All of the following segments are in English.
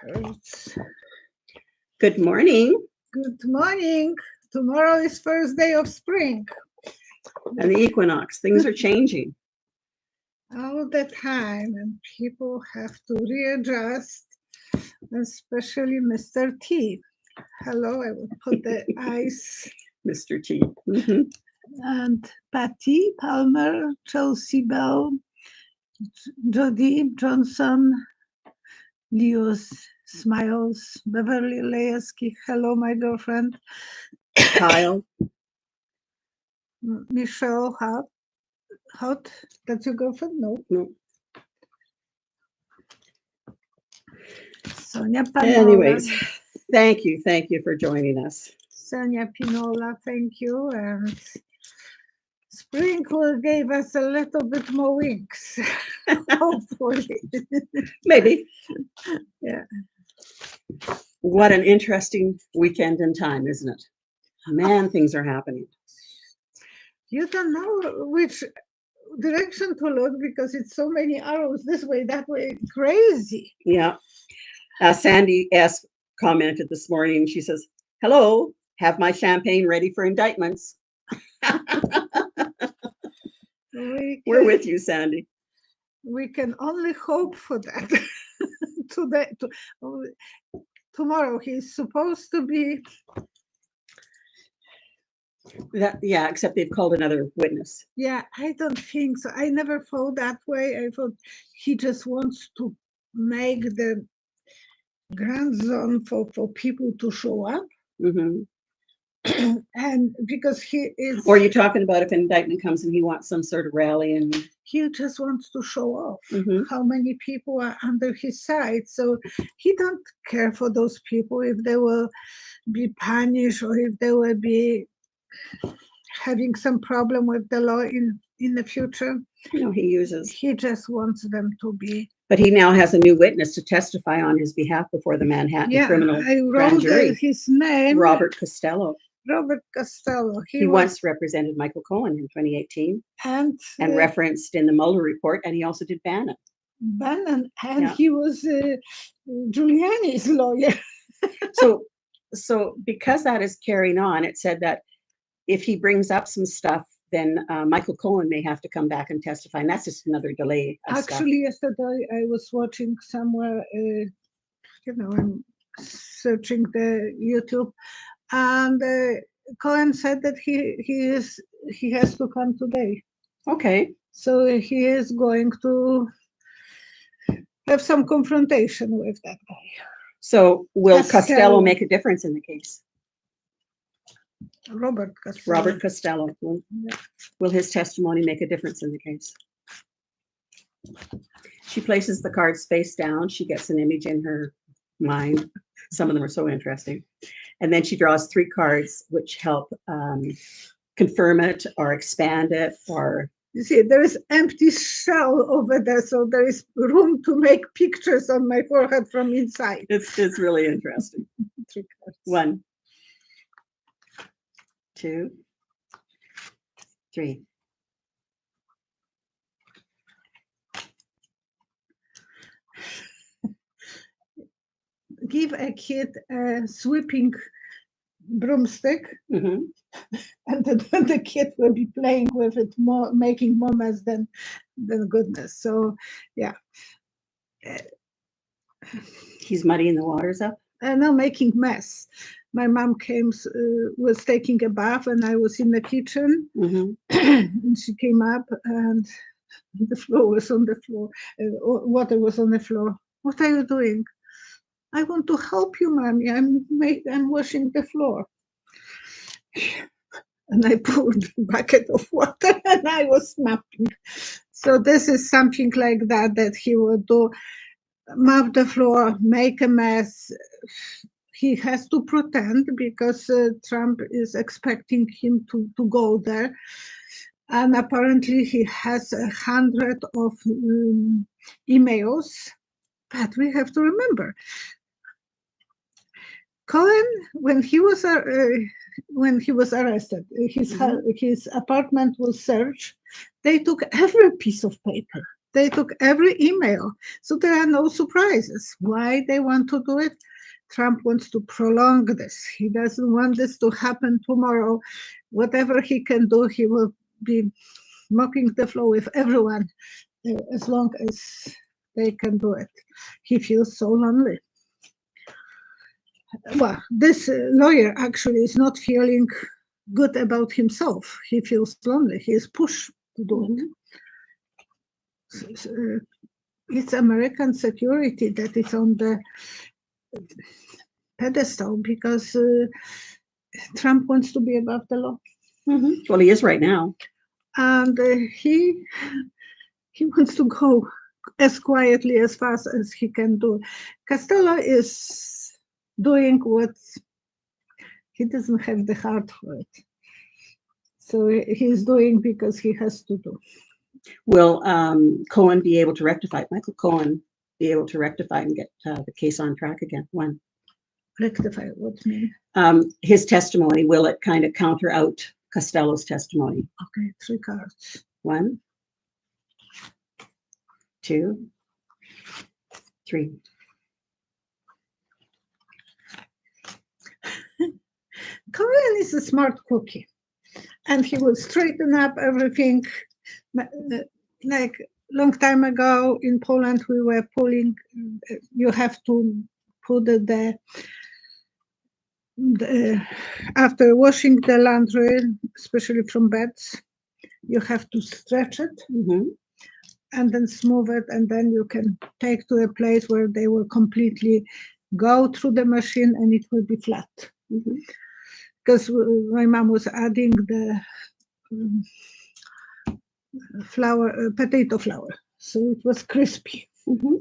Hurts. Good morning. Good morning. Tomorrow is first day of spring. And the equinox. Things are changing. All the time, and people have to readjust, especially Mr. T. Hello, I will put the ice. Mr. T. Mm-hmm. And Patty Palmer, Chelsea Bell, Jody Johnson, Leo's Smiles, Beverly Lejeski. Hello, my girlfriend. Kyle. Michelle Hot. That's your girlfriend? No. Sonia Panola. Anyways, thank you for joining us. Sonia Pinola, thank you. And spring will give us a little bit more wings, hopefully. Maybe. Yeah. What an interesting weekend and time, isn't it? Man, things are happening. You don't know which direction to look because it's so many arrows this way, that way. Crazy. Yeah. Sandy S. commented this morning. She says, "Hello, have my champagne ready for indictments." We're with you, Sandy. We can only hope for that. Tomorrow he's supposed to be. Yeah, except they've called another witness. Yeah, I don't think so. I never thought that way. I thought he just wants to make the grand zone for people to show up. Mm-hmm. And because he is. Or you're talking about if an indictment comes and he wants some sort of rally and. He just wants to show off how many people are under his side. So he don't care for those people if they will be punished or if they will be having some problem with the law in the future. He just wants them to be. But he now has a new witness to testify on his behalf before the Manhattan criminal grand jury. His name. Robert Costello. Robert Costello. He once represented Michael Cohen in 2018 and referenced in the Mueller report, and he also did Bannon. And he was Giuliani's lawyer. So because that is carrying on, it said that if he brings up some stuff, then Michael Cohen may have to come back and testify, and that's just another delay. Actually, yesterday I was watching somewhere, I'm searching the YouTube, and Cohen said that he has to come today. Okay. So he is going to have some confrontation with that guy. So will Costello make a difference in the case? Robert Costello. Will his testimony make a difference in the case? She places the cards face down. She gets an image in her mind. Some of them are so interesting. And then she draws 3 cards which help confirm it or expand it or. You see, there is empty shell over there, so there is room to make pictures on my forehead from inside. It's really interesting. 3 cards. 1, 2, 3. Give a kid a sweeping broomstick, and then the kid will be playing with it more, making more mess than goodness. So, yeah. He's muddying the waters up? No, making mess. My mom was taking a bath, and I was in the kitchen, and she came up, and the floor was on the floor. Water was on the floor. What are you doing? I want to help you, Mommy. I'm washing the floor. And I poured a bucket of water and I was snapping. So this is something like that he would do. Mop the floor, make a mess. He has to pretend because Trump is expecting him to go there. And apparently he has 100 of emails. But we have to remember, Cohen, when he was arrested, his apartment was searched. They took every piece of paper. They took every email. So there are no surprises. Why they want to do it? Trump wants to prolong this. He doesn't want this to happen tomorrow. Whatever he can do, he will be mopping the floor with everyone as long as they can do it. He feels so lonely. Well, this lawyer actually is not feeling good about himself. He feels lonely. He is pushed to do it. It's American security that is on the pedestal because Trump wants to be above the law. Well, he is right now. And he wants to go as quietly as fast as he can do. Costello is doing what he doesn't have the heart for it. So he's doing because he has to do. Will Cohen be able to rectify, Michael Cohen be able to rectify and get the case on track again? When? Rectify what mean? His testimony, will it kind of counter out Costello's testimony? Okay, 3 cards. 1, 2, 3. Cohen is a smart cookie, and he will straighten up everything. Like long time ago in Poland, we were pulling. You have to put the after washing the laundry, especially from beds, you have to stretch it and then smooth it, and then you can take to a place where they will completely go through the machine and it will be flat. Because my mom was adding the potato flour, so it was crispy.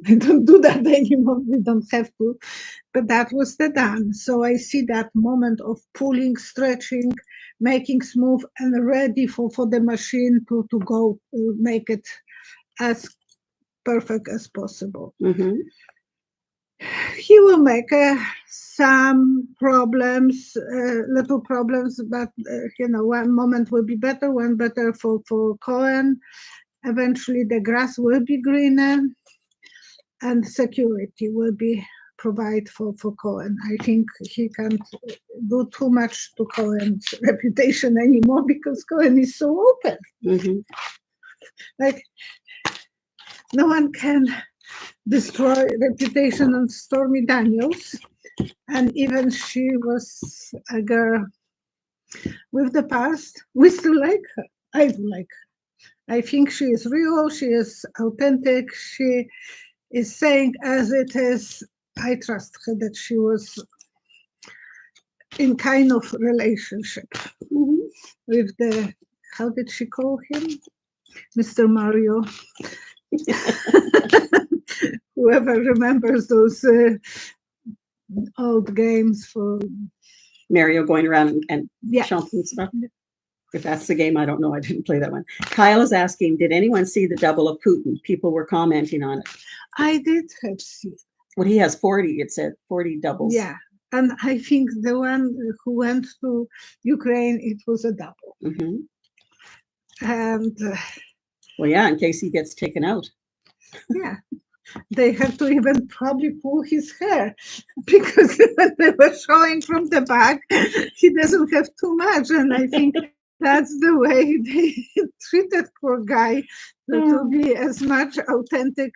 I don't do that anymore. We don't have to, but that was the done. So I see that moment of pulling, stretching, making smooth, and ready for the machine to go make it as perfect as possible. He will make some problems, little problems, but one moment will be better, one better for Cohen. Eventually the grass will be greener and security will be provided for Cohen. I think he can't do too much to Cohen's reputation anymore because Cohen is so open. Like no one can destroy reputation on Stormy Daniels, and even she was a girl with the past. We still like her. I do like her. I think she is real, she is authentic, she is saying as it is. I trust her that she was in kind of relationship with the, how did she call him? Mr. Mario. Whoever remembers those old games for Mario going around and shouting stuff. If that's the game, I don't know. I didn't play that one. Kyle is asking, did anyone see the double of Putin? People were commenting on it. I did have seen. Well, he has 40. It said 40 doubles. Yeah. And I think the one who went to Ukraine, it was a double. And well, yeah, in case he gets taken out. Yeah. They have to even probably pull his hair because when they were showing from the back, he doesn't have too much. And I think that's the way they treated poor guy to be as much authentic.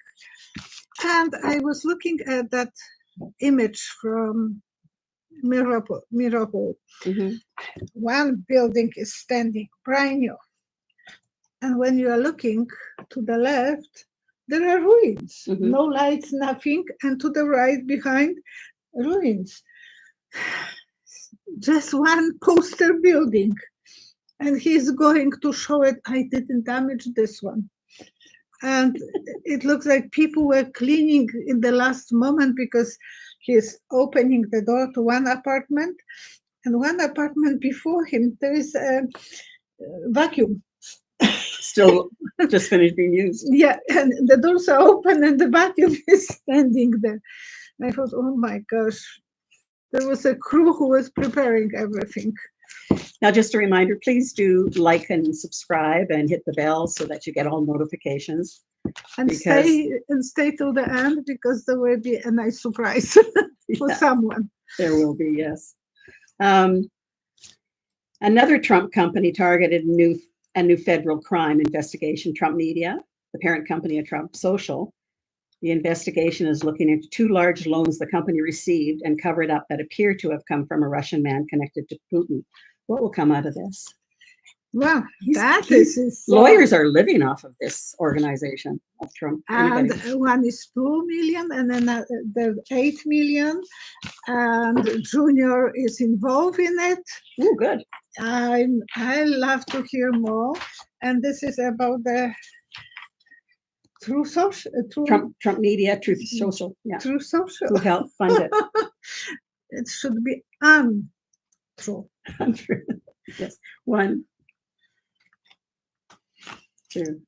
And I was looking at that image from Miracle. One building is standing brand new. And when you are looking to the left, there are ruins, no lights, nothing, and to the right behind, ruins. Just one poster building, and he's going to show it. I didn't damage this one. And it looks like people were cleaning in the last moment because he's opening the door to one apartment, and one apartment before him, there is a vacuum. Still just finished being used. Yeah, and the doors are open and the vacuum is standing there. I thought, oh my gosh, there was a crew who was preparing everything. Now, just a reminder, please do like and subscribe and hit the bell so that you get all notifications. And because stay till the end, because there will be a nice surprise for yeah, someone. there will be, yes. Another Trump company targeted a new federal crime investigation, Trump Media, the parent company of Trump Social. The investigation is looking into 2 large loans the company received and covered up that appear to have come from a Russian man connected to Putin. What will come out of this? Well, Lawyers are living off of this organization of Trump. And Anybody? one is 2 million, and then the 8 million, and Junior is involved in it. Oh, good. I love to hear more, and this is about the True Social, Trump Media, Truth Social, yeah. True Social. Who helped fund it? It should be untrue. Yes. 1, 2,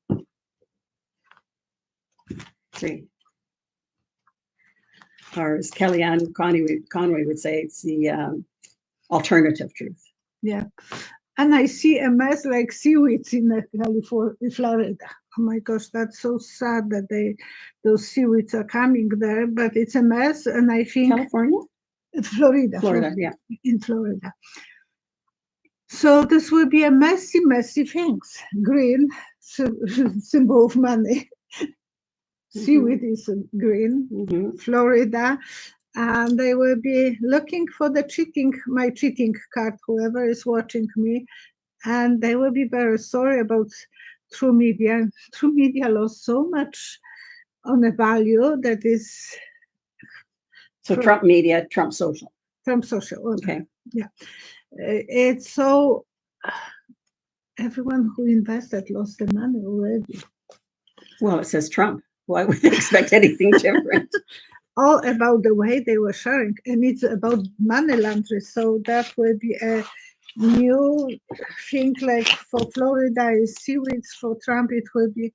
3. Or as Kellyanne Conway would say, it's the alternative truth. Yeah. And I see a mess like seaweeds in California, Florida. Oh my gosh, that's so sad that those seaweeds are coming there, but it's a mess. And I think California? Florida, yeah. In Florida. So this will be a messy things. Green, symbol of money. Seaweed is green, Florida. And they will be looking for my cheating card, whoever is watching me. And they will be very sorry about True Media. True Media lost so much on a value that is. So Trump Media, Trump Social. Trump Social. Okay. Yeah. It's so. Everyone who invested lost the money already. Well, it says Trump. Why would they expect anything different? All about the way they were sharing, and it's about money laundering. So that will be a new thing. Like for Florida is seaweeds, for Trump it will be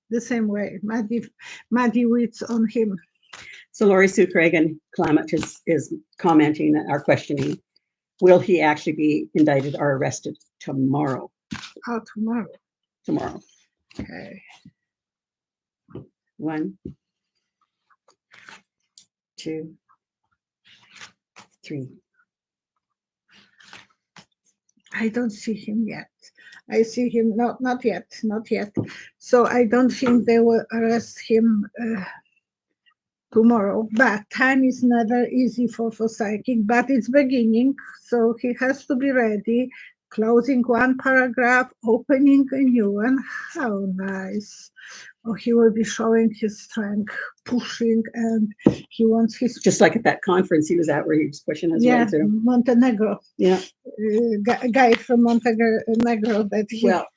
the same way, muddy weeds on him. So Lori Sue Cragen Climate is commenting or questioning, will he actually be indicted or arrested tomorrow? Oh, tomorrow. Tomorrow. Okay. 1, 2, 3. I don't see him yet. I see him not yet. So I don't think they will arrest him tomorrow. But time is never easy for psychic, but it's beginning. So he has to be ready. Closing one paragraph, opening a new one. How nice. Oh, he will be showing his strength, pushing, and he wants his. Just like at that conference he was at where he was pushing his way through. Montenegro. Yeah. Guy from Montenegro that he. Well,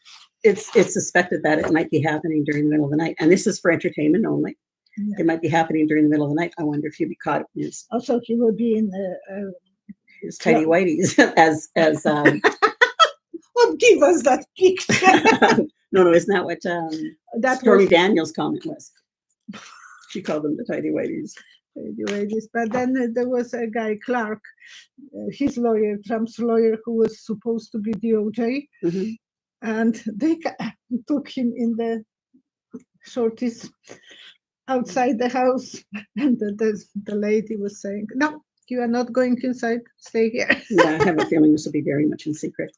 it's suspected that it might be happening during the middle of the night. And this is for entertainment only. Yeah. It might be happening during the middle of the night. I wonder if he'll be caught up in his. Also, he will be in his tidy whities as Well, give us that picture. No, isn't that what that Stormy Daniels' comment was? She called them the tidy whities. But then there was a guy, Clark, his lawyer, Trump's lawyer, who was supposed to be DOJ, and they took him in the shorties outside the house, and the lady was saying, "No, you are not going inside. Stay here." Yeah, I have a feeling this will be very much in secret.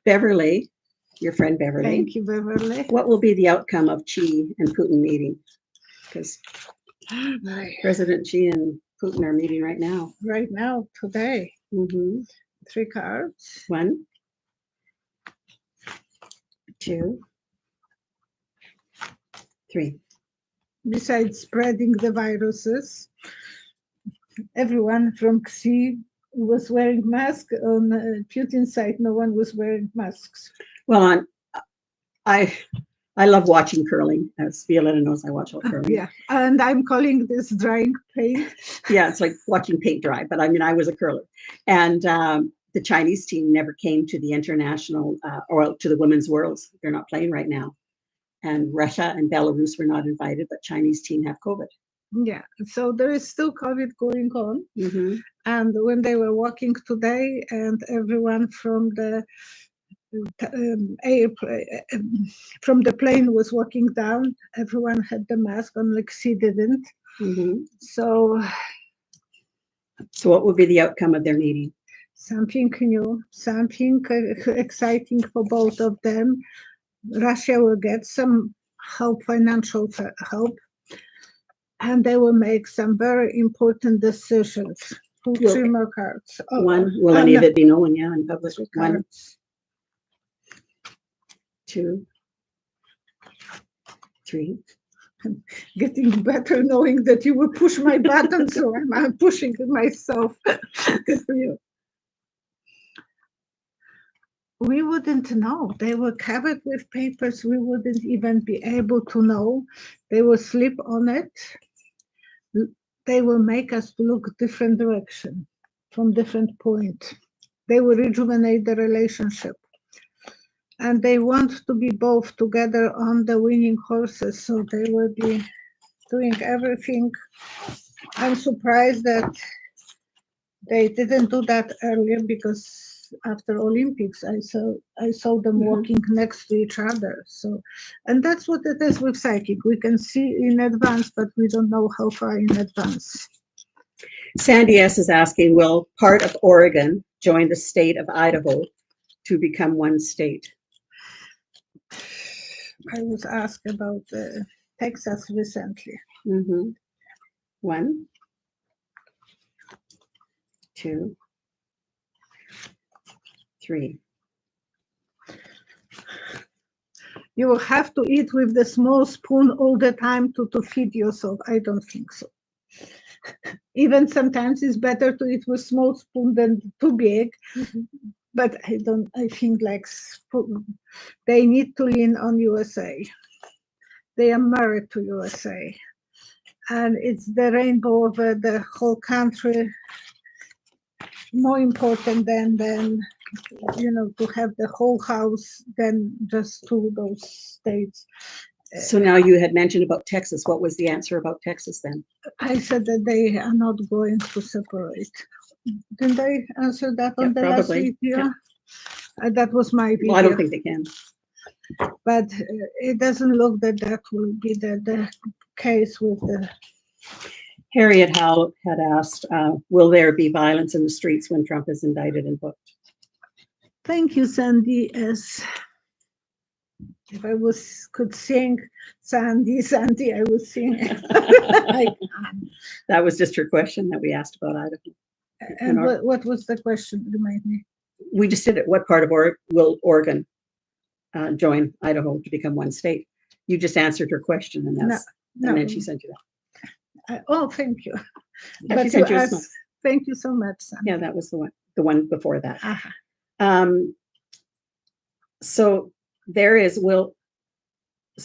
Beverly, your friend Beverly. Thank you, Beverly. What will be the outcome of Xi and Putin meeting? Because President Xi and Putin are meeting right now. Right now, today. 3 cards. 1, 2, 3. Besides spreading the viruses, everyone from Xi was wearing masks. On Putin's side, no one was wearing masks. Well, I love watching curling. As Violetta knows, I watch all curling. Yeah, and I'm calling this drying paint. Yeah, it's like watching paint dry. But I mean, I was a curler, and the Chinese team never came to the international or to the Women's Worlds. They're not playing right now, and Russia and Belarus were not invited, but Chinese team have COVID. Yeah, so there is still COVID going on. And when they were walking today, and everyone from the from the plane was walking down. Everyone had the mask on, like she didn't. So So what would be the outcome of their meeting? something new, something exciting for both of them. Russia will get some help, financial help, and they will make some very important decisions. Three more cards. One, will any of it be known? Yeah, in public. One, two, three. I'm getting better knowing that you will push my button, so I'm pushing it myself. Good for you. We wouldn't know. They were covered with papers. We wouldn't even be able to know. They will sleep on it. They will make us look different direction, from different point. They will rejuvenate the relationship. And they want to be both together on the winning horses, so they will be doing everything. I'm surprised that they didn't do that earlier, because after Olympics, I saw them walking next to each other. So, and that's what it is with psychic. We can see in advance, but we don't know how far in advance. Sandy S. is asking, will part of Oregon join the state of Idaho to become one state? I was asked about Texas recently. One, two, three. You will have to eat with the small spoon all the time to feed yourself. I don't think so. Even sometimes it's better to eat with small spoon than too big. But I think like they need to lean on USA. They are married to USA. And it's the rainbow over the whole country, more important than to have the whole house than just two those states. So now you had mentioned about Texas. What was the answer about Texas then? I said that they are not going to separate. Didn't I answer that on the last video? That was my video. Well, I don't think they can. But it doesn't look that will be the case with the... Harriet Howe had asked, will there be violence in the streets when Trump is indicted and booked? Thank you, Sandy. As if I could sing Sandy, I would sing. That was just her question that we asked about Idaho. And what was the question? Remind me. We just did it. What part of will Oregon join Idaho to become one state? You just answered her question, and that's and then she sent you that. Thank you. Yeah, she sent you a thank you so much, Sandy. Yeah, that was the one before that. So there is will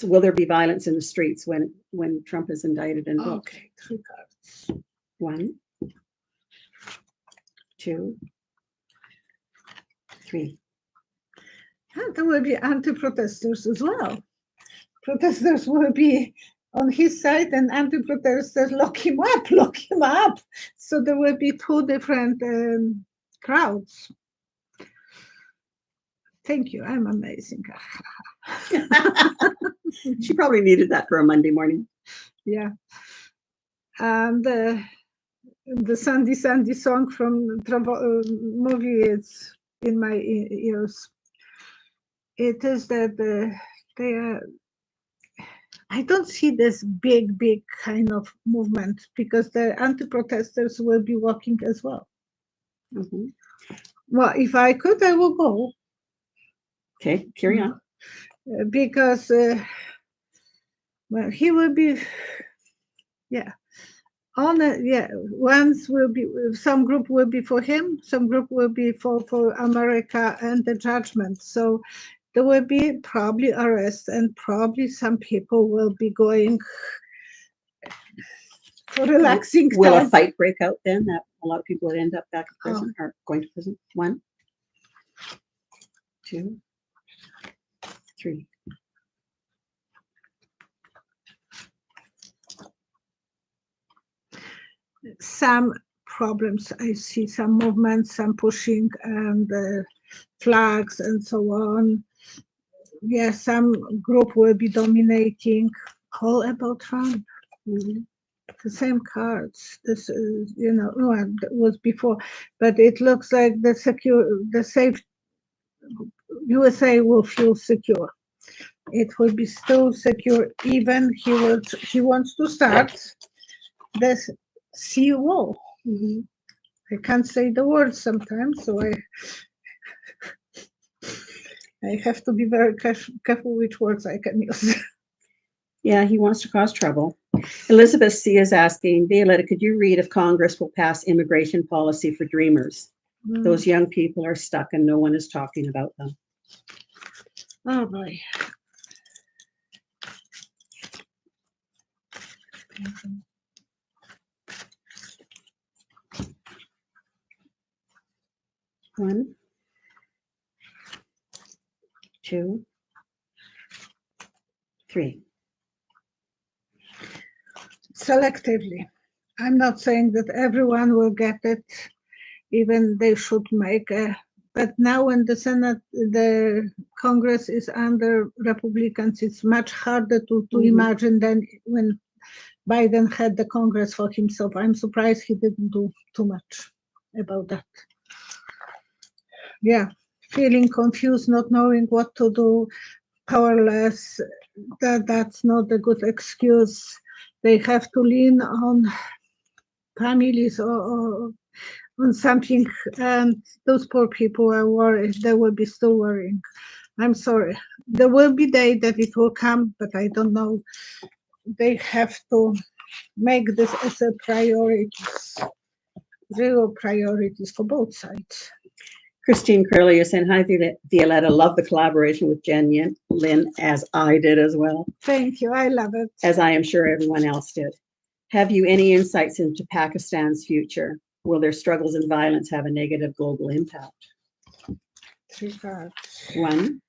there be violence in the streets when Trump is indicted and booked? Okay, 3 cards. 1, 2, 3. And there will be anti-protesters as well. Protesters will be on his side, and anti-protesters lock him up. So there will be 2 different crowds. Thank you. I'm amazing. She probably needed that for a Monday morning. Yeah. And the Sandy song from the movie is in my ears. It is that they are... I don't see this big kind of movement, because the anti-protesters will be walking as well. Well, if I could, I will go. Okay, carry on. Because well, he will be, once will be, some group will be for him, some group will be for America and the judgment. So there will be probably arrests, and probably some people will be going for relaxing time. Will a fight break out then, that a lot of people would end up back in prison or going to prison? 1, 2, 3. Some problems. I see some movement, some pushing, and flags and so on. Yes, some group will be dominating. All about Trump. Mhm. The same cards. This is, well, that was before, but it looks like the safe USA will feel secure. It will be still secure. Even he wants to start this sea wall. Mhm. I can't say the word sometimes, so I have to be very careful which words I can use. Yeah, he wants to cause trouble. Elizabeth C. is asking, Violetta, could you read if Congress will pass immigration policy for dreamers? Those young people are stuck and no one is talking about them. Oh boy. One, two, three. Selectively. I'm not saying that everyone will get it, even they should make a. But now when the Congress is under Republicans, it's much harder to imagine than when Biden had the Congress for himself. I'm surprised he didn't do too much about that. Yeah, feeling confused, not knowing what to do, powerless, that's not a good excuse. They have to lean on families or on something, and those poor people are worried. They will be still worrying. I'm sorry. There will be day that it will come, but I don't know. They have to make this as a priority, real priorities for both sides. Christine Curley is saying, hi, Violetta. Love the collaboration with Jen Lynn, as I did as well. Thank you. I love it. As I am sure everyone else did. Have you any insights into Pakistan's future? Will their struggles and violence have a negative global impact? 3 cards. 1,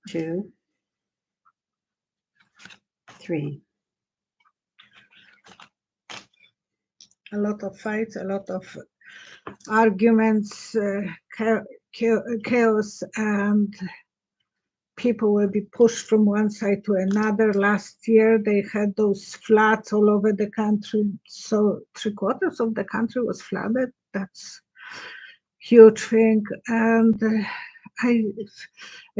2, 3. A lot of fights, a lot of arguments, chaos, and people will be pushed from one side to another. Last year, they had those floods all over the country. So 3/4 of the country was flooded. That's huge thing. And I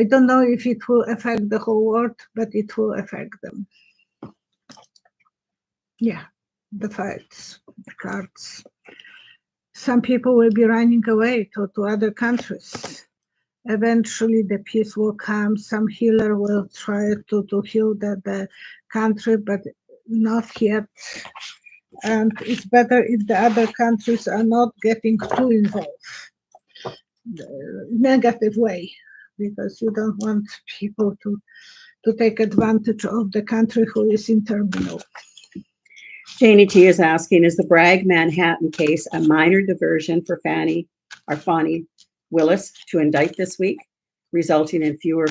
don't know if it will affect the whole world, but it will affect them. Yeah, the fights, the cards. Some people will be running away to other countries. Eventually the peace will come. Some healer will try to heal the country, but not yet. And it's better if the other countries are not getting too involved, negative way, because you don't want people to take advantage of the country who is in turmoil. Janie T. is asking, is the Bragg Manhattan case a minor diversion for Fani Willis to indict this week, resulting in fewer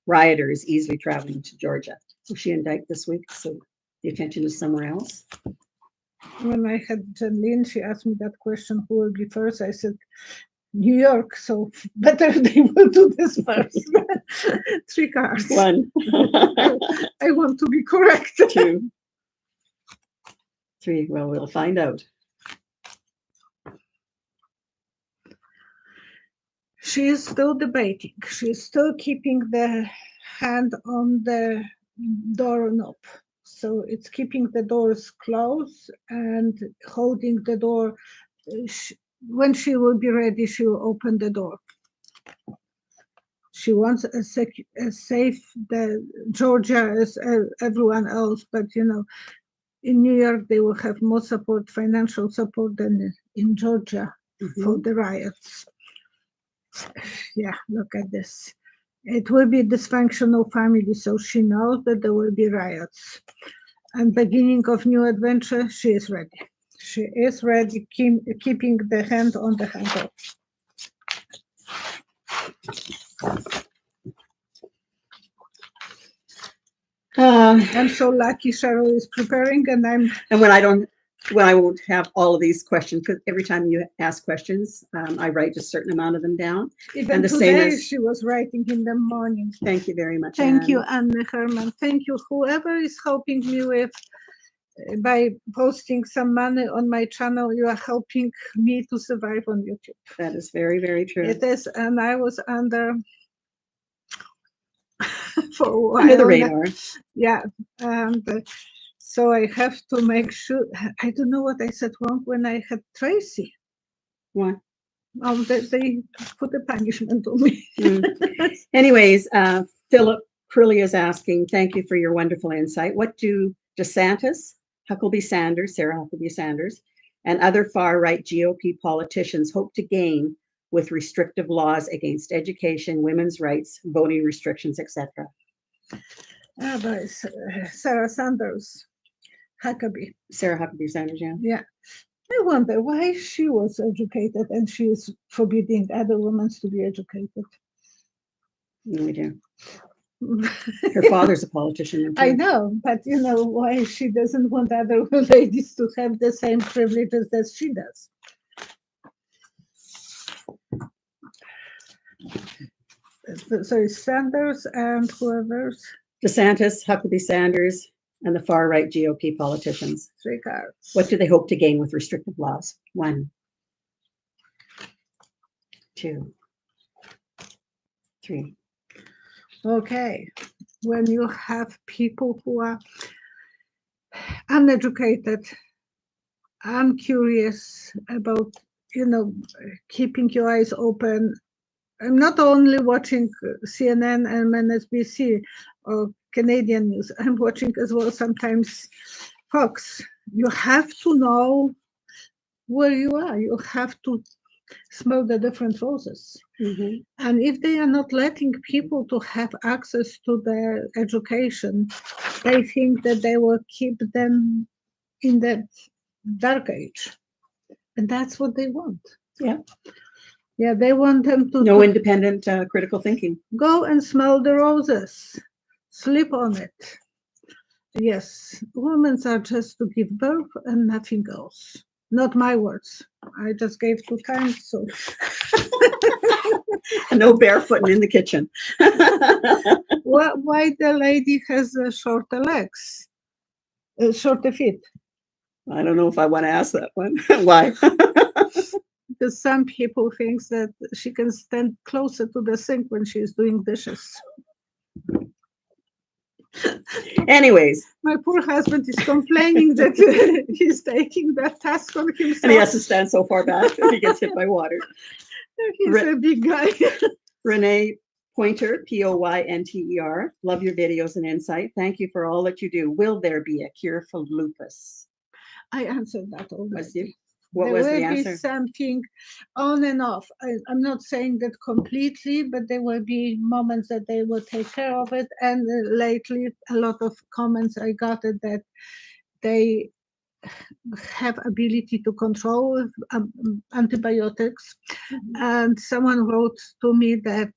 rioters easily traveling to Georgia? Will she indict this week so the attention is somewhere else? When I had Jen Lynn, she asked me that question, who will be first? I said, New York, so better they will do this first. 3 cards. 1. I want to be correct. 2. 3. Well, we'll find out. She is still debating. She is still keeping the hand on the doorknob. So it's keeping the doors closed and holding the door. When she will be ready, she will open the door. She wants a safe Georgia as everyone else, but in New York they will have more support, financial support, than in Georgia for the riots. Yeah, look at this. It will be dysfunctional family, so she knows that there will be riots. And beginning of new adventure, she is ready. She is ready, keeping the hand on the handle. I'm so lucky Cheryl is preparing, and when I don't well, I won't have all of these questions because every time you ask questions, I write a certain amount of them down. Even And the today, same as, she was writing in the morning. thank you very much. Thank Anne. you, Anne Herman. Thank you, whoever is helping me with by posting some money on my channel. You are helping me to survive on YouTube. That is very, very true. It is, and I was under for a while. Under the radar. Yeah, and so I have to make sure. I don't know what I said wrong when I had Tracy. Why? They put a punishment on me. Anyways, Philip Crowley is asking, thank you for your wonderful insight. What do DeSantis, Huckabee Sanders, Sarah Huckabee Sanders, and other far-right GOP politicians hope to gain with restrictive laws against education, women's rights, voting restrictions, etc.? Sarah Sanders, Huckabee. Sarah Huckabee Sanders, yeah. Yeah. I wonder why she was educated and she is forbidding other women to be educated. No idea. Her father's a politician. I know, but you know why she doesn't want other ladies to have the same privileges that she does. So it's Sanders and whoever's. DeSantis, Huckabee Sanders, and the far-right GOP politicians. 3 cards. What do they hope to gain with restrictive laws? 1, 2, 3. Okay. When you have people who are uneducated, uncurious about, keeping your eyes open. I'm not only watching CNN and MSNBC or Canadian news, I'm watching as well sometimes Fox. You have to know where you are. You have to smell the different roses. Mm-hmm. And if they are not letting people to have access to their education, they think that they will keep them in the dark age. And that's what they want. Yeah. Yeah, they want them to no independent critical thinking. Go and smell the roses. Sleep on it. Yes, women are just to give birth and nothing else. Not my words. I just gave 2 times, so. No barefooting in the kitchen. Why the lady has shorter legs, shorter feet? I don't know if I want to ask that one. Why? Because some people think that she can stand closer to the sink when she's doing dishes. Anyways. My poor husband is complaining that he's taking that task on himself. And he has to stand so far back if he gets hit by water. He's a big guy. Renee Pointer, Poynter. Love your videos and insight. Thank you for all that you do. Will there be a cure for lupus? I answered that already. What was the answer? There will be something on and off. I'm not saying that completely, but there will be moments that they will take care of it. And lately, a lot of comments I got it that they have ability to control antibiotics. Mm-hmm. And someone wrote to me that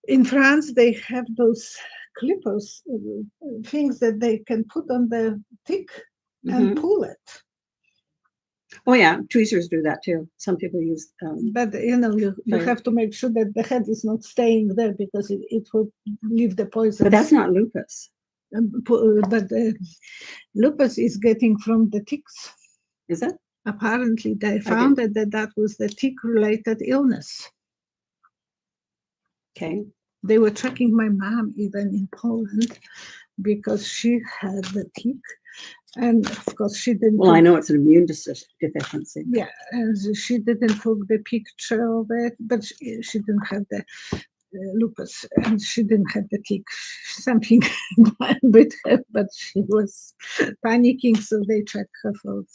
in France, they have those clippers, things that they can put on the tick and pull it. Oh yeah, tweezers do that too. Some people use. But you have to make sure that the head is not staying there because it will leave the poison. But that's not lupus. But lupus is getting from the ticks. Is it? Apparently, they found that was the tick-related illness. Okay. They were checking my mom even in Poland because she had the tick. And of course, she didn't. Well, I know it's an immune deficiency. Yeah, and she didn't take the picture of it, but she didn't have the lupus, and she didn't have the tick. Something with her, but she was panicking, so they checked her for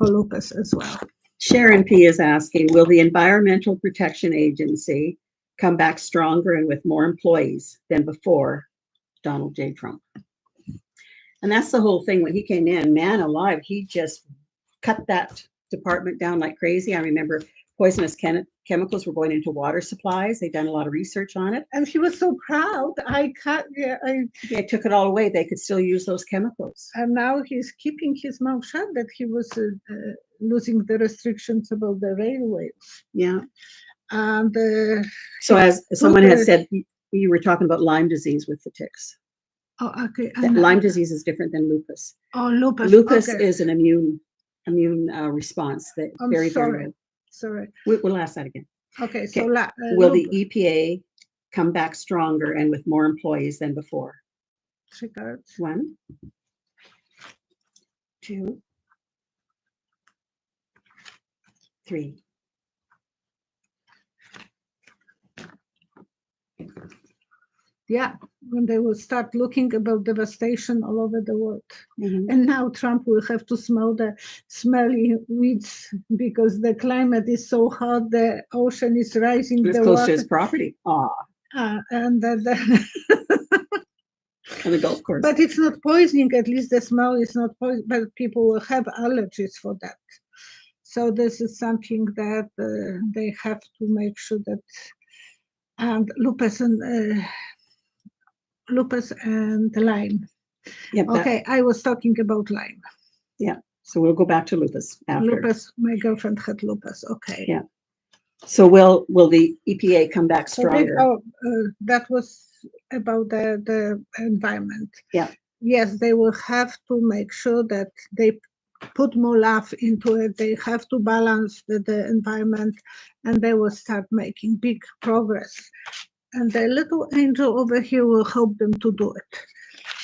lupus as well. Sharon P. is asking, will the Environmental Protection Agency come back stronger and with more employees than before Donald J. Trump? And that's the whole thing. When he came in, man alive, he just cut that department down like crazy. I remember poisonous chemicals were going into water supplies. They'd done a lot of research on it. And he was so proud. They took it all away. They could still use those chemicals. And now he's keeping his mouth shut that he was losing the restrictions about the railways. Yeah. And so as someone has said, you were talking about Lyme disease with the ticks. Oh, okay. Lyme disease is different than lupus. Oh, lupus. Lupus okay. is an immune response that I'm very, sorry. very low. Sorry. We'll ask that again. Okay. So will the EPA come back stronger and with more employees than before? 3 cards. 1, 2, 3. Yeah, when they will start looking about devastation all over the world. Mm-hmm. And now Trump will have to smell the smelly weeds because the climate is so hot, the ocean is rising. It's close to his property. And and the golf course. But it's not poisoning, at least the smell is not poison, but people will have allergies for that. So this is something that they have to make sure that, and lupus and Lyme. Yep, okay, I was talking about Lyme. Yeah, so we'll go back to lupus after. Lupus, my girlfriend had lupus, okay. Yeah. So will the EPA come back stronger? That was about the environment. Yeah. Yes, they will have to make sure that they put more love into it. They have to balance the environment, and they will start making big progress. And the little angel over here will help them to do it.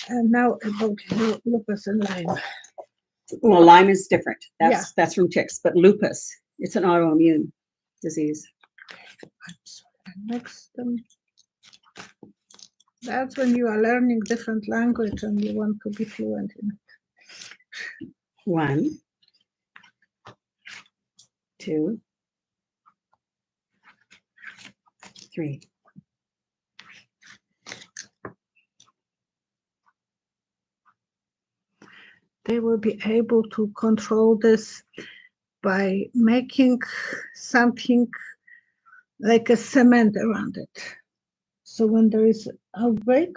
And now about lupus and Lyme. Well, Lyme is different. That's from ticks, but lupus, it's an autoimmune disease. Next, that's when you are learning different language and you want to be fluent in it. 1, 2, 3. They will be able to control this by making something like a cement around it. So when there is outbreak,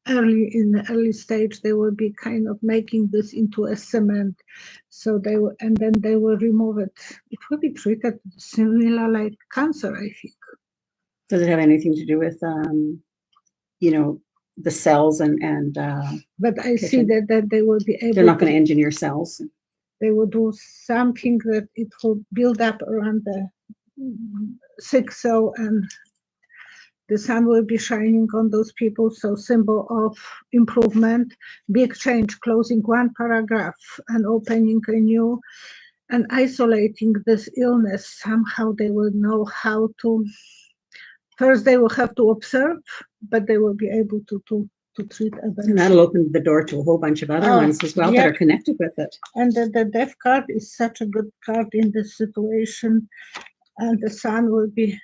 in the early stage, they will be kind of making this into a cement. So and then they will remove it. It will be treated similar like cancer, I think. Does it have anything to do with, the cells and but I see that they will be able. They're not going to engineer cells. They will do something that it will build up around the sick cell, and the sun will be shining on those people. So symbol of improvement, big change, closing one paragraph and opening a new, and isolating this illness. Somehow they will know how to. First, they will have to observe, but they will be able to treat eventually. And that'll open the door to a whole bunch of other ones as well that are connected with it. And the death card is such a good card in this situation. And the sun will be,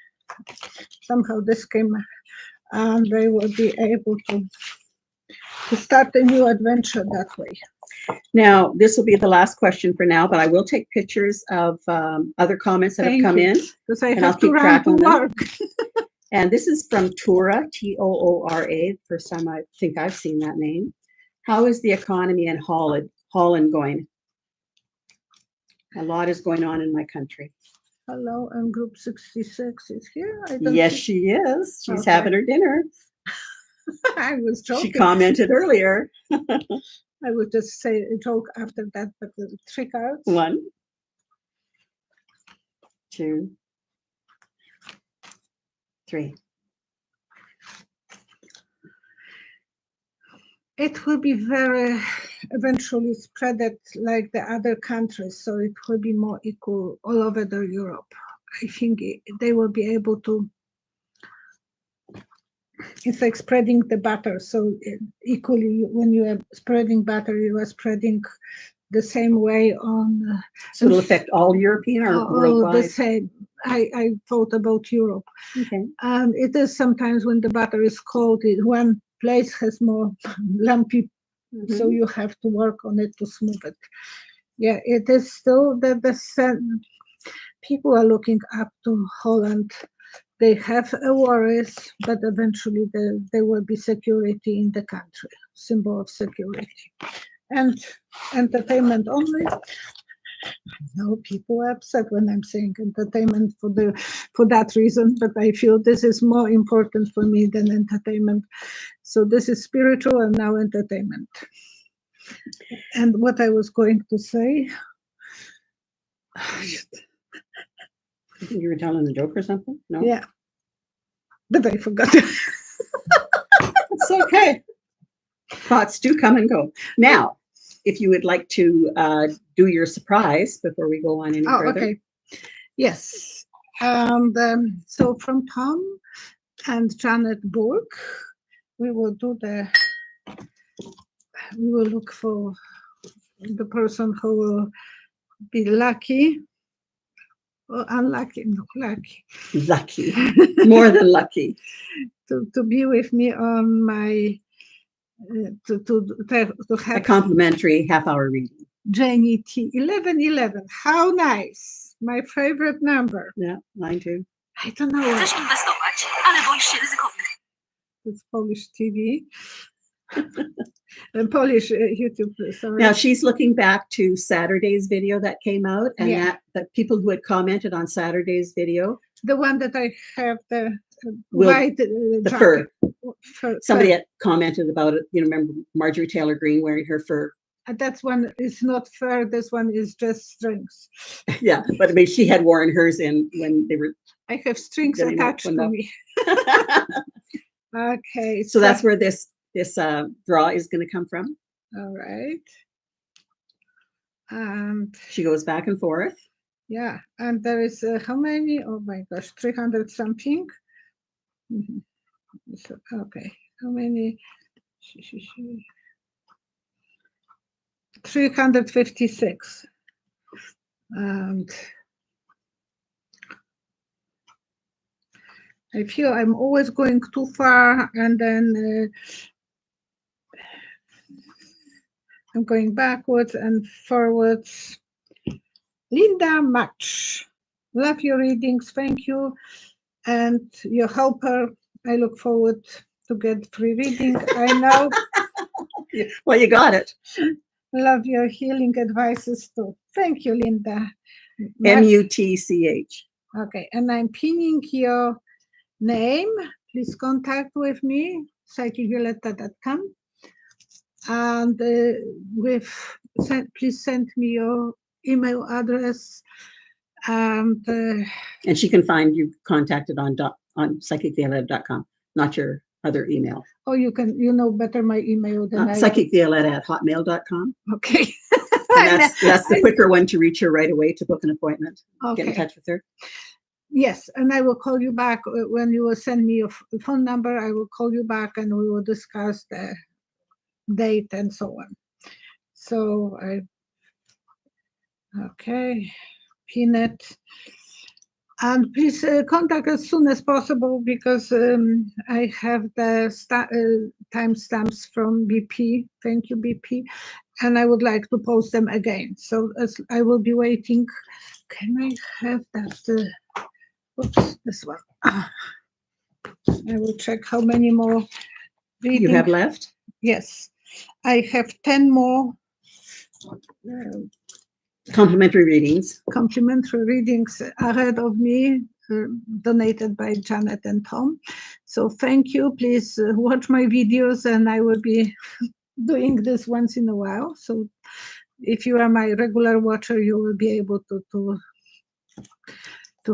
somehow this came, and they will be able to start a new adventure that way. Now, this will be the last question for now, but I will take pictures of other comments that have come in. Because I have to run to work. And this is from Toora, Toora. First time I think I've seen that name. How is the economy in Holland going? A lot is going on in my country. Hello, and Group 66 is here. Yes, she is. She's having her dinner. I was joking. She commented earlier. I would just say a joke after that, but the 3 cards. 1, 2, 3. It will be very eventually spread it like the other countries, so it will be more equal all over Europe. I think they will be able to. It's like spreading the butter. So equally, when you are spreading butter, you are spreading the same way on. So it'll affect all European or worldwide? The same. I thought about Europe. Okay. And it is sometimes when the butter is cold, one place has more lumpy, so you have to work on it to smooth it. Yeah, it is still people are looking up to Holland. They have worries, but eventually there will be security in the country, symbol of security. And entertainment only. No, people are upset when I'm saying entertainment for that reason, but I feel this is more important for me than entertainment. So this is spiritual and now entertainment. And what I was going to say, I think you were telling a joke or something? No? yeah, but I forgot. It's okay. Thoughts do come and go. Now, if you would like to do your surprise before we go on any further. Okay. Yes. And so from Tom and Janet Burke, we will look for the person who will be lucky or unlucky, no, lucky. Lucky, more than lucky. To be with me on my, to have a complimentary half-hour reading. Janie T. 1111. How nice. My favorite number. Yeah, mine too. I don't know. Chcesz inwestować, ale boisz się ryzykownych. It's Polish TV. Polish YouTube. Sorry. Now she's looking back to Saturday's video that came out, and Yeah. that people who had commented on Saturday's video. The one that I have the Will- white the jacket. Somebody had commented about it. You know, remember Marjorie Taylor Greene wearing her fur? That one is not fur. This one is just strings. Yeah, but I mean, she had worn hers in when they were. I have strings Getting attached opened to up. me. Okay. So that's where this draw is going to come from. All right. And She goes back and forth. yeah, and there is how many? Oh my gosh, 300 something. Mhm. So, okay, how many? 356. And I feel I'm always going too far, and then I'm going backwards and forwards. Linda Match, love your readings, thank you. And your helper, I look forward to get free reading. I know. Well, you got it. Love your healing advices too. Thank you, Linda. MUTCH. Okay, and I'm pinning your name. Please contact with me, psychicvioletta.com. And please send me your email address. And she can find you contacted on psychicvioletta.com, not your other email. Oh, you know better my email than I do. psychicvioletta@hotmail.com. Okay. And that's the quicker one to reach her right away to book an appointment. Okay. Get in touch with her. Yes, and I will call you back when you will send me your phone number. I will call you back and we will discuss the date and so on. So okay, Peanut. And please contact as soon as possible because I have the timestamps from BP. Thank you, BP. And I would like to post them again. So as I will be waiting. Can I have that? Oops, this one. I will check how many more readings. You have left? Yes. I have 10 more complimentary readings ahead of me, donated by Janet and Tom. So thank you. Please watch my videos, and I will be doing this once in a while. So if you are my regular watcher, you will be able to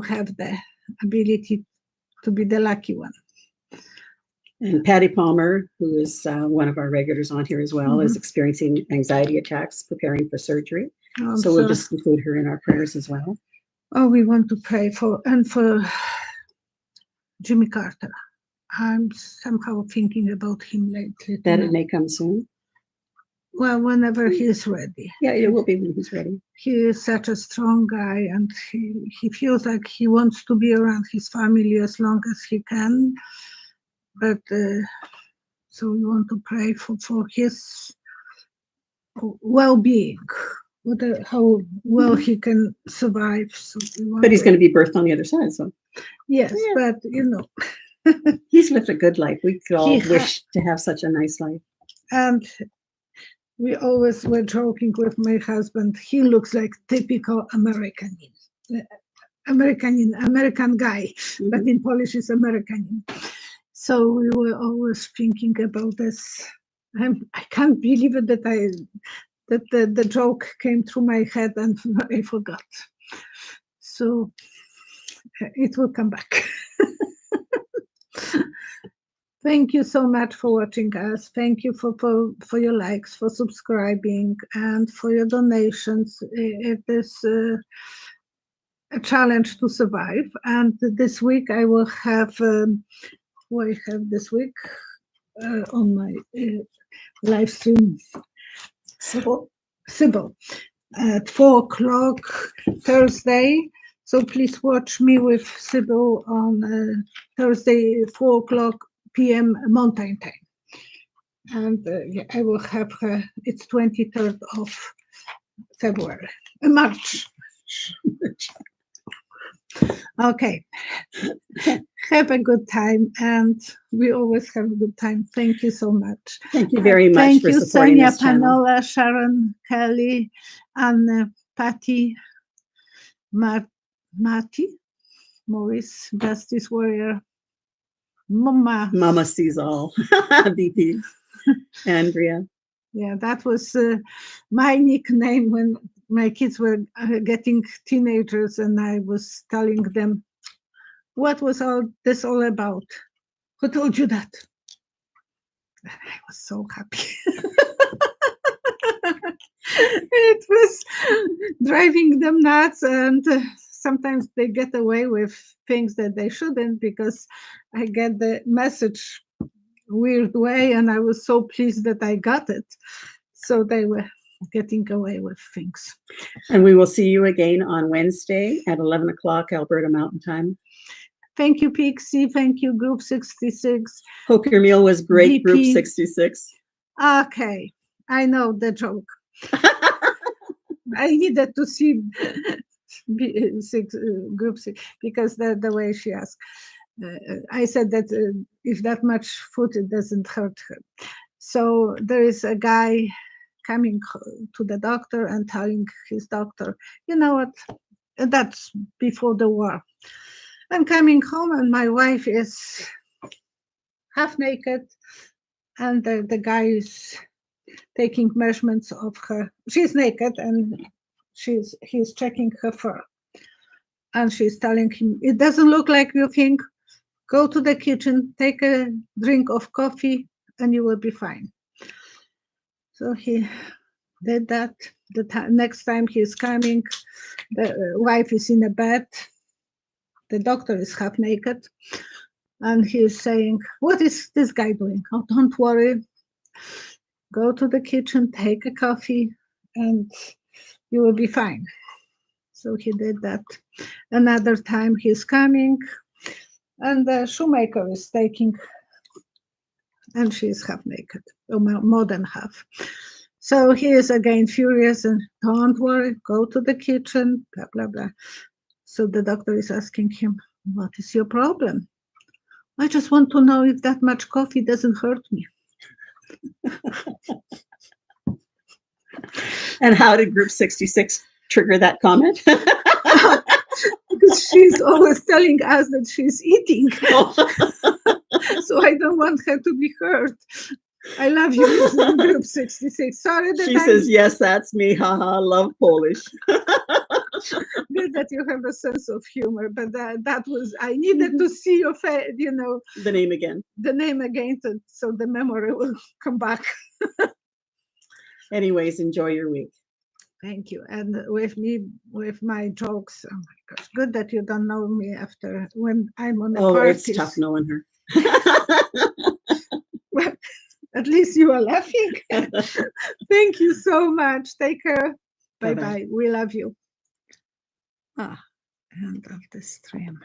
have the ability to be the lucky one. And Patty Palmer, who is one of our regulars on here as well, is experiencing anxiety attacks, preparing for surgery. So we'll just include her in our prayers as well. Oh, we want to pray for Jimmy Carter. I'm somehow thinking about him lately. That it may come soon. Well, whenever he's ready. Yeah, it will be when he's ready. He is such a strong guy, and he feels like he wants to be around his family as long as he can. But so we want to pray for his well-being. how well he can survive. So But he's going to be birthed on the other side. So yes, Yeah. but he's lived a good life. We could all He ha- wish to have such a nice life. and we always were joking with my husband. He looks like typical American guy, but Mhm. in Polish is American. So we were always thinking about this. I can't believe it that the joke came through my head and I forgot. So it will come back. Thank you so much for watching us. Thank you for your likes, for subscribing, and for your donations. It is a challenge to survive. And this week I will have, who I have this week on my live stream, Sybil, at 4 o'clock Thursday. So please watch me with Sybil on Thursday, 4 o'clock p.m. Mountain Time. And I will have her, it's 23rd of February, March. Okay. Have a good time, and we always have a good time. Thank you so much. Thank you very much Thank for you, supporting Sonia, this channel. Panola, Sharon, Kelly, and Patty, Marty, Maurice, Justice Warrior, Mama sees all. BP. Andrea. Yeah, that was my nickname when my kids were getting teenagers, and I was telling them, what was all this all about? Who told you that? And I was so happy. It was driving them nuts, and sometimes they get away with things that they shouldn't, because I get the message weird way, and I was so pleased that I got it. So they were getting away with things. And we will see you again on Wednesday at 11 o'clock Alberta Mountain Time. Thank you, Pixie. Thank you, Group 66. Hope your meal was great, VP. Group 66. Okay, I know the joke. I needed to see Group 6 because the way she asked. I said that if that much food, it doesn't hurt her. So there is a guy coming to the doctor and telling his doctor, you know what, that's before the war. I'm coming home and my wife is half naked, and the guy is taking measurements of her. She's naked and he's checking her fur. And she's telling him, it doesn't look like you think. Go to the kitchen, take a drink of coffee, and you will be fine. So he did that. Next time he's coming, the wife is in a bed. The doctor is half naked. And he's saying, what is this guy doing? Oh, don't worry. Go to the kitchen, take a coffee, and you will be fine. So he did that. Another time he's coming, and the shoemaker is taking, and she's half naked, or more than half. So he is again furious and don't worry, go to the kitchen, blah, blah, blah. So the doctor is asking him, what is your problem? I just want to know if that much coffee doesn't hurt me. And how did Group 66 trigger that comment? Because she's always telling us that she's eating. So I don't want her to be hurt. I love you, Group 66. Sorry that She says, yes, that's me. Haha, love Polish. Good that you have a sense of humor, but that was, I needed to see your face, The name again. So the memory will come back. Anyways, enjoy your week. Thank you. And with my jokes, oh my gosh, good that you don't know me after when I'm on a party. It's tough knowing her. Well, at least you are laughing. Thank you so much. Take care. Bye-bye. We love you. End of the stream.